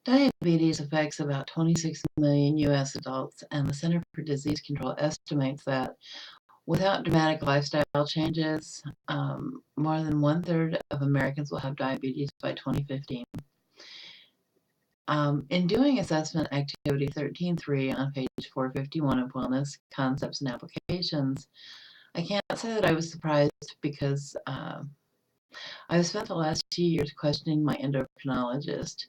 Diabetes affects about 26 million U.S. adults, and the Center for Disease Control estimates that without dramatic lifestyle changes, more than one-third of Americans will have diabetes by 2015. In doing assessment activity 13.3 on page 451 of Wellness Concepts and Applications, I can't say that I was surprised because I've spent the last 2 years questioning my endocrinologist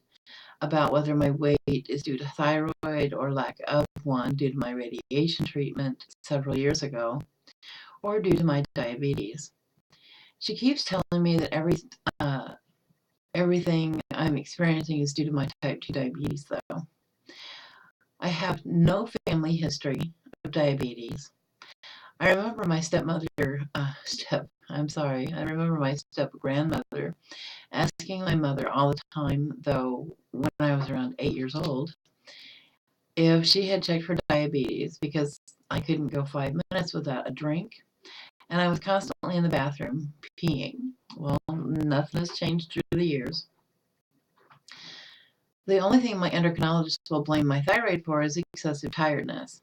about whether my weight is due to thyroid or lack of one due to my radiation treatment several years ago, or due to my diabetes. She keeps telling me that everything I'm experiencing is due to my type 2 diabetes, though. I have no family history of diabetes. I remember my step-grandmother asking my mother all the time, though, when I was around 8 years old, if she had checked for diabetes because I couldn't go 5 minutes without a drink, and I was constantly in the bathroom peeing. Well, nothing has changed through the years. The only thing my endocrinologist will blame my thyroid for is excessive tiredness.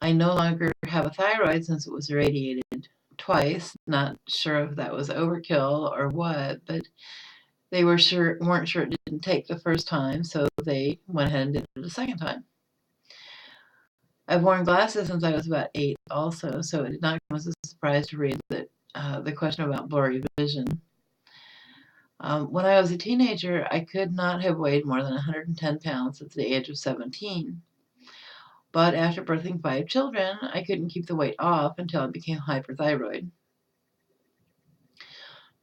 I no longer have a thyroid since it was irradiated twice. Not sure if that was overkill or what, but they weren't sure it didn't take the first time, so they went ahead and did it a second time. I've worn glasses since I was about 8 also, so it did not come as a surprise to read that the question about blurry vision. When I was a teenager, I could not have weighed more than 110 pounds at the age of 17. But after birthing 5 children, I couldn't keep the weight off until I became hyperthyroid.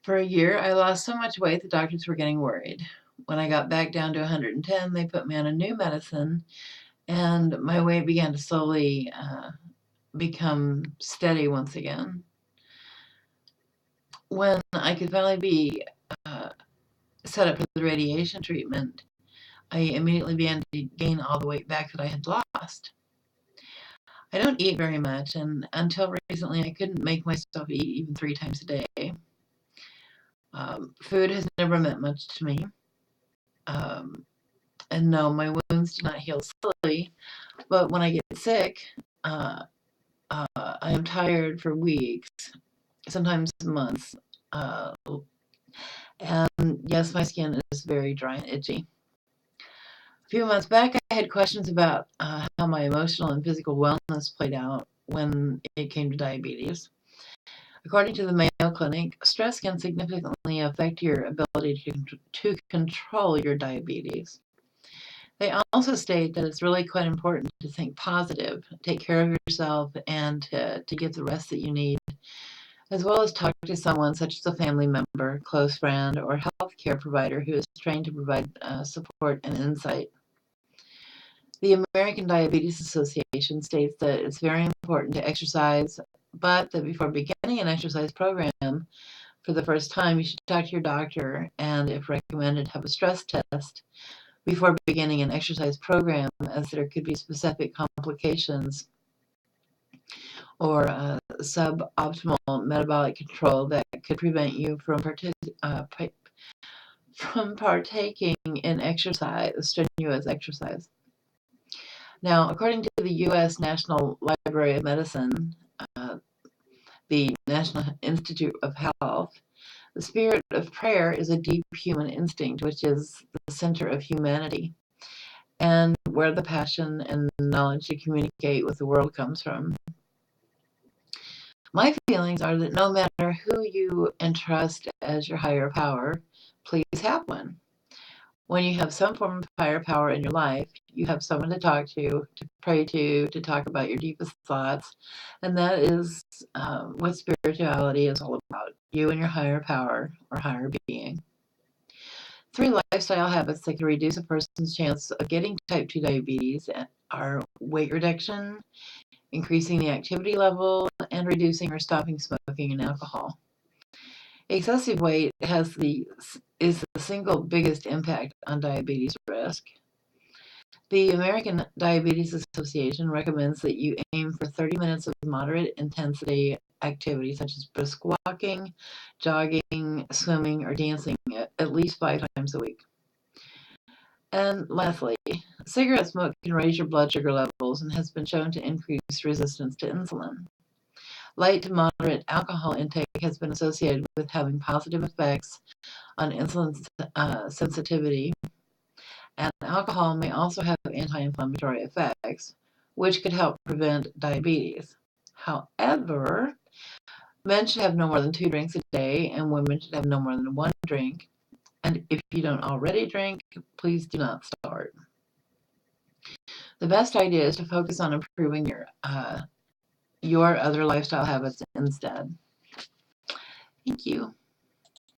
For a year, I lost so much weight the doctors were getting worried. When I got back down to 110, they put me on a new medicine, and my weight began to slowly become steady once again. When I could finally be set up for the radiation treatment, I immediately began to gain all the weight back that I had lost. I don't eat very much, and until recently I couldn't make myself eat even 3 times a day. Food has never meant much to me. And no, my wounds do not heal slowly, but when I get sick, I am tired for weeks, sometimes months. And yes, my skin is very dry and itchy. A few months back, I had questions about how my emotional and physical wellness played out when it came to diabetes. According to the Mayo Clinic, stress can significantly affect your ability to control your diabetes. They also state that it's really quite important to think positive, take care of yourself, and to get the rest that you need, as well as talk to someone such as a family member, close friend, or healthcare provider who is trained to provide support and insight. The American Diabetes Association states that it's very important to exercise, but that before beginning an exercise program for the first time, you should talk to your doctor and, if recommended, have a stress test before beginning an exercise program, as there could be specific complications or suboptimal metabolic control that could prevent you from partaking in strenuous exercise. Now, according to the U.S. National Library of Medicine, the National Institute of Health, the spirit of prayer is a deep human instinct, which is the center of humanity, and where the passion and knowledge to communicate with the world comes from. My feelings are that no matter who you entrust as your higher power, please have one. When you have some form of higher power in your life, you have someone to talk to pray to talk about your deepest thoughts. And that is what spirituality is all about, you and your higher power or higher being. 3 lifestyle habits that can reduce a person's chance of getting type 2 diabetes are weight reduction, increasing the activity level, and reducing or stopping smoking and alcohol. Excessive weight is the single biggest impact on diabetes risk. The American Diabetes Association recommends that you aim for 30 minutes of moderate intensity activity such as brisk walking, jogging, swimming, or dancing at least 5 times a week. And lastly, cigarette smoke can raise your blood sugar levels and has been shown to increase resistance to insulin. Light to moderate alcohol intake has been associated with having positive effects on insulin sensitivity, and alcohol may also have anti-inflammatory effects, which could help prevent diabetes. However, men should have no more than 2 drinks a day, and women should have no more than 1 drink. And if you don't already drink, please do not start. The best idea is to focus on improving your other lifestyle habits instead. Thank you.